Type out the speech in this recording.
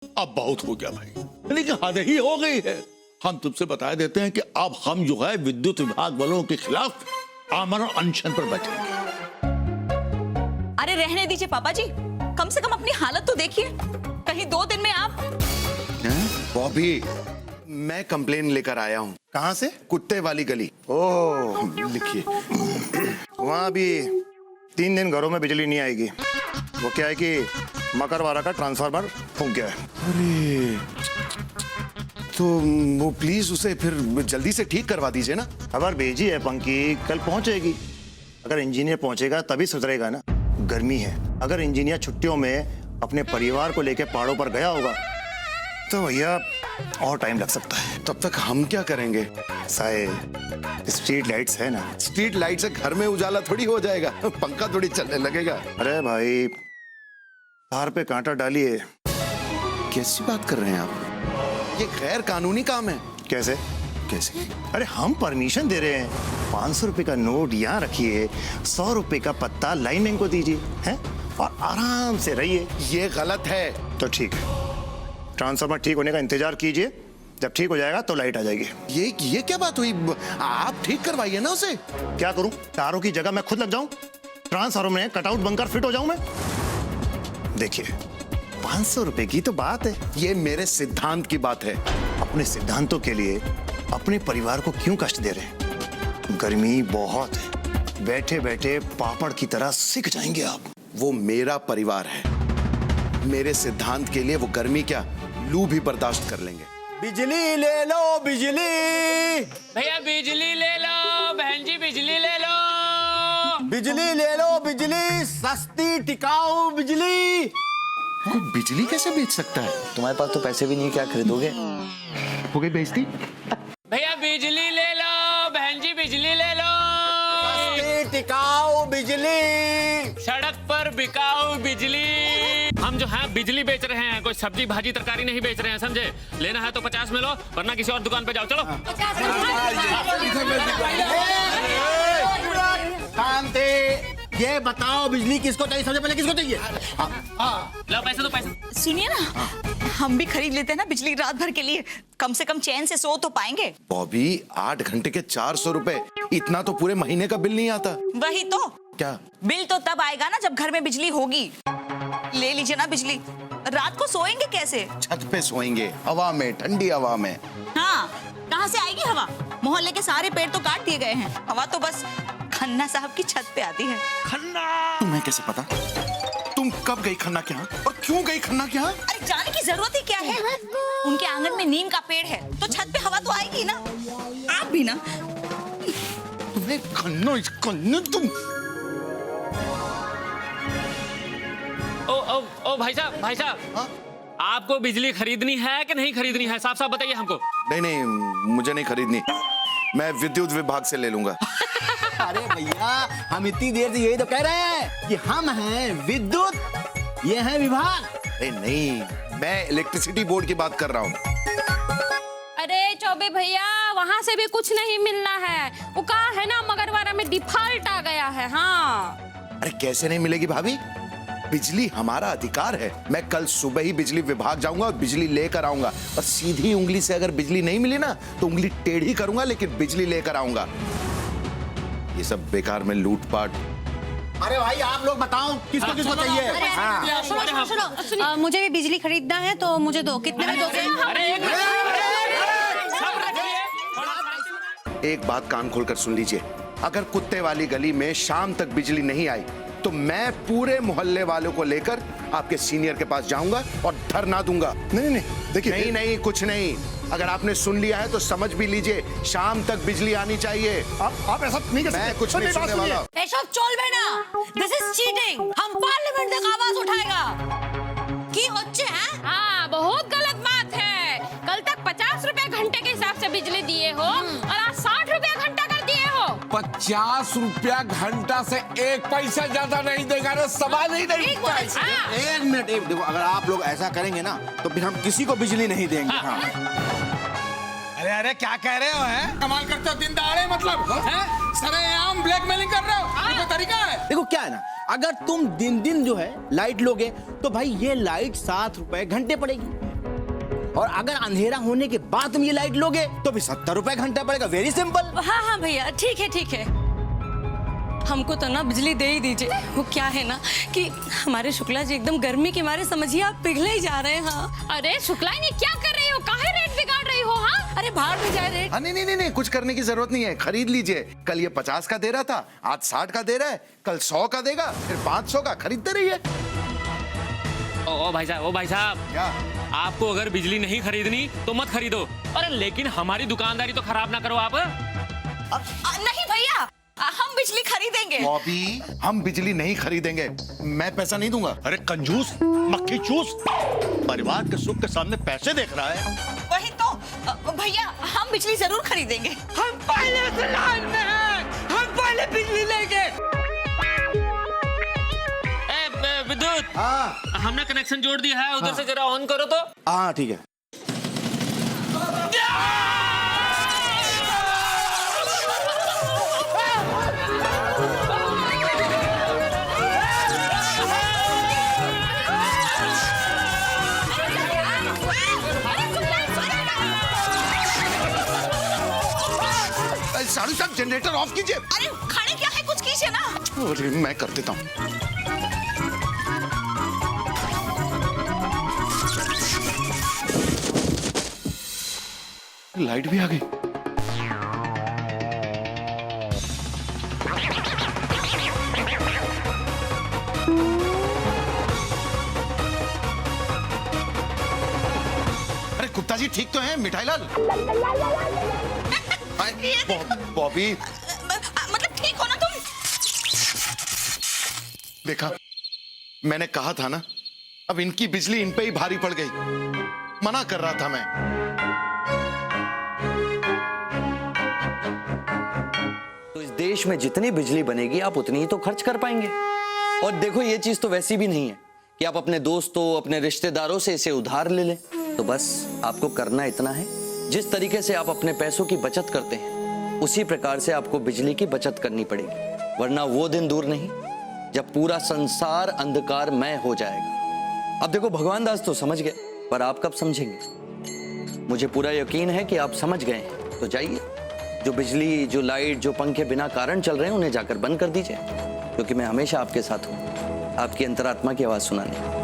अब बहुत हो गया भाई, लेकिन हद ही हो गई है। हम तुमसे बता देते हैं कि अब हम जो है विद्युत विभाग वालों के खिलाफ आमरण अनशन पर बैठेंगे। अरे रहने दीजिए पापा जी, कम से कम अपनी हालत तो देखिए। कहीं 2 दिन में आप। बॉबी, मैं कंप्लेन लेकर आया हूँ। कहाँ से? कुत्ते वाली गली। ओह, लिखिए। वहाँ भी 3 दिन घरों में बिजली नहीं आएगी। वो क्या है कि मकरवाड़ा का ट्रांसफार्मर फूंक गया है। अरे, तो वो प्लीज उसे फिर जल्दी से ठीक करवा दीजिए ना। खबर भेजी है पंकी, कल पहुंचेगी। अगर इंजीनियर पहुंचेगा तभी सुधरेगा ना। गर्मी है, अगर इंजीनियर छुट्टियों में अपने परिवार को लेकर पहाड़ों पर गया होगा तो भैया और टाइम लग सकता है। तब तक हम क्या करेंगे? साए, स्ट्रीट लाइट्स है ना। स्ट्रीट लाइट से घर में उजाला थोड़ी हो जाएगा, पंखा थोड़ी चलने लगेगा। अरे भाई, तार पे कांटा डालिए। कैसी बात कर रहे हैं आप? ये गैर कानूनी काम है। कैसे? कैसे? अरे हम परमिशन दे रहे हैं। 500 रुपए का नोट यहाँ रखिए, 100 रुपए का पत्ता लाइनमैन को दीजिए, हैं? और आराम से रहिए। ये गलत है। तो ठीक है, ट्रांसफार्मर ठीक होने का इंतजार कीजिए। जब ठीक हो जाएगा तो लाइट आ जाएगी। ये क्या बात हुई? आप ठीक करवाइए ना उसे। क्या करूं? तारों की जगह मैं खुद लग जाऊं? ट्रांसफार्मर में कटआउट बनकर फिट हो जाऊं मैं? देखिए, 500 रुपए की तो बात है। ये मेरे सिद्धांत की बात है। अपने सिद्धांतों के लिए अपने परिवार को क्यों कष्ट दे रहे हैं? गर्मी बहुत है, बैठे बैठे पापड़ की तरह सिक जाएंगे आप। वो मेरा परिवार है। मेरे सिद्धांत के लिए वो गर्मी क्या, लू भी बर्दाश्त कर लेंगे। बिजली ले लो बिजली। भैया बिजली ले लो, बहन जी बिजली ले लो। बिजली ले लो बिजली, सस्ती टिकाऊ बिजली। कोई बिजली कैसे बेच सकता है? तुम्हारे पास तो पैसे भी नहीं, क्या खरीदोगे? हो गई बेइज्जती। भैया बिजली ले लो, बहन जी बिजली ले लो। सस्ती टिकाऊ बिजली। सड़क पर बिकाऊ बिजली। हम जो है बिजली बेच रहे हैं, कोई सब्जी भाजी तरकारी नहीं बेच रहे हैं, समझे? लेना है तो 50 में लो, वरना किसी और दुकान पे जाओ। चलो। शांति। ये बताओ बिजली किसको चाहिए? सबसे पहले किसको चाहिए? लो पैसे, दो पैसे। सुनिए ना, हम भी खरीद लेते हैं ना बिजली रात भर के लिए। कम से कम चैन से सो तो पाएंगे। बॉबी, 8 घंटे के 400 रुपए, इतना तो पूरे महीने का बिल नहीं आता। वही तो। क्या? बिल तो तब आएगा ना जब घर में बिजली होगी। ले लीजिए ना बिजली। रात को सोएंगे कैसे? छत पे सोएंगे, हवा में, ठंडी हवा में। हाँ, कहाँ से आएगी हवा? मोहल्ले के सारे पेड़ तो काट दिए गए हैं। हवा तो बस खन्ना साहब की छत पे आती है। खन्ना? तुम्हें कैसे पता? तुम कब गई खन्ना के यहाँ और क्यों गई खन्ना के यहाँ? अरे जाने की जरूरत ही क्या है? उनके आंगन में नीम का पेड़ है, तो छत पे हवा तो आएगी ना। आप भी ना। तुम्हें खन्ना तुम। ओ भाई साहब, आपको बिजली खरीदनी है कि नहीं खरीदनी है? साफ साफ बताइए हमको। नहीं, मुझे नहीं खरीदनी। मैं विद्युत विभाग से ले लूंगा। अरे भैया, हम इतनी देर से यही तो कह रहे हैं कि हम हैं विद्युत, ये है विभाग। अरे नहीं, मैं इलेक्ट्रिसिटी बोर्ड की बात कर रहा हूँ। अरे चौबे भैया, वहाँ से भी कुछ नहीं मिलना है। वो कहा है ना, मगरवाड़ा में डिफॉल्ट आ गया है। हाँ। अरे कैसे नहीं मिलेगी भाभी? बिजली हमारा अधिकार है। मैं कल सुबह ही बिजली विभाग जाऊंगा और बिजली लेकर आऊंगा। और सीधी उंगली से अगर बिजली नहीं मिली ना तो उंगली टेढ़ी करूंगा, लेकिन बिजली लेकर आऊंगा। ये सब बेकार में लूटपाट। अरे भाई, आप लोग बताओ किसको किसको चाहिए? हाँ। सुनो, मुझे भी बिजली खरीदना है तो मुझे दो। कितने में दोगे? एक बात कान खोलकर सुन लीजिए। अगर कुत्ते वाली गली में शाम तक बिजली नहीं आई तो मैं पूरे मोहल्ले वालों को लेकर आपके सीनियर के पास जाऊंगा और धरना दूंगा। नहीं, देखिए। नहीं, कुछ नहीं। अगर आपने सुन लिया है तो समझ भी लीजिए, शाम तक बिजली आनी चाहिए। आप ऐसा नहीं कर सकते। मैं कुछ नहीं सुनने वाला। एसब चलबे ना। This is cheating. हम पार्लियामेंट तक आवाज उठाएगा। की होच्छे हैं? हाँ, बहुत गलत बात है। कल तक 50 रुपए घंटे के हिसाब से बिजली दिए हो और आज 60 रुपए घंटा कर दिए हो। 50 रुपया घंटा से 1 पैसा ज्यादा नहीं देगा ना। सवाल ही नहीं। एक मिनट, देखो, अगर आप लोग ऐसा करेंगे ना तो फिर हम किसी को बिजली नहीं देंगे। हाँ। अरे क्या कह रहे हो? हैं? कमाल करते हो दिन दहाड़े, मतलब हैं? सरेआम ब्लैकमेलिंग कर रहे हो। ये कोई तरीका है? देखो क्या है ना, अगर तुम दिन दिन जो है लाइट लोगे तो भाई ये लाइट 7 रुपए घंटे पड़ेगी। और अगर अंधेरा होने के बाद तुम ये लाइट लोगे तो भी 70 रुपए घंटा पड़ेगा। Very simple. हाँ हाँ भैया, ठीक है ठीक है। हमको तो ना बिजली दे ही दीजिए। वो क्या है ना कि हमारे शुक्ला जी एकदम गर्मी के मारे समझिए आप पिघले ही जा रहे हैं। हाँ। अरे शुक्ला जी क्या कर रही हो, काहे रेट बिगाड़ रही हो? हाँ अरे बाहर में जाए रेट। हाँ, नहीं, कुछ करने की जरूरत नहीं है, खरीद लीजिए। कल ये 50 का दे रहा था, आज 60 का दे रहा है, कल 100 का देगा, फिर 500 का, खरीदते रहिए। ओ भाई साहब, क्या? आपको अगर बिजली नहीं खरीदनी तो मत खरीदो। अरे लेकिन हमारी दुकानदारी तो खराब ना करो आप। नहीं भैया, हम बिजली खरीदेंगे। बॉबी, हम बिजली नहीं खरीदेंगे, मैं पैसा नहीं दूंगा। अरे कंजूस, मक्खी चूस, परिवार के सुख के सामने पैसे देख रहा है। वही तो भैया, हम बिजली जरूर खरीदेंगे। हम पहले से लाइन में हैं, हम पहले बिजली लेंगे। विद्युत, हाँ हमने कनेक्शन जोड़ दिया है, उधर से जरा ऑन करो तो। हाँ ठीक है। साड़ू साहब, जनरेटर ऑफ कीजिए। अरे खड़े क्या है, कुछ कीजिए ना। अरे मैं कर देता हूँ। लाइट भी आ गई। अरे गुप्ता जी ठीक तो हैं? मिठाई लाल। बॉबी, मतलब ठीक हो ना तुम? देखा, मैंने कहा था ना, अब इनकी बिजली इन पे ही भारी पड़ गई। मना कर रहा था मैं। तो इस देश में जितनी बिजली बनेगी आप उतनी ही तो खर्च कर पाएंगे। और देखो ये चीज तो वैसी भी नहीं है कि आप अपने दोस्तों, अपने रिश्तेदारों से इसे उधार ले लें। तो बस आपको करना इतना है, जिस तरीके से आप अपने पैसों की बचत करते हैं उसी प्रकार से आपको बिजली की बचत करनी पड़ेगी, वरना वो दिन दूर नहीं जब पूरा संसार अंधकारमय हो जाएगा। अब देखो भगवान दास तो समझ गए, पर आप कब समझेंगे? मुझे पूरा यकीन है कि आप समझ गए हैं। तो जाइए, जो बिजली, जो लाइट, जो पंखे बिना कारण चल रहे हैं उन्हें जाकर बंद कर दीजिए, क्योंकि मैं हमेशा आपके साथ हूँ, आपकी अंतरात्मा की आवाज सुनाने।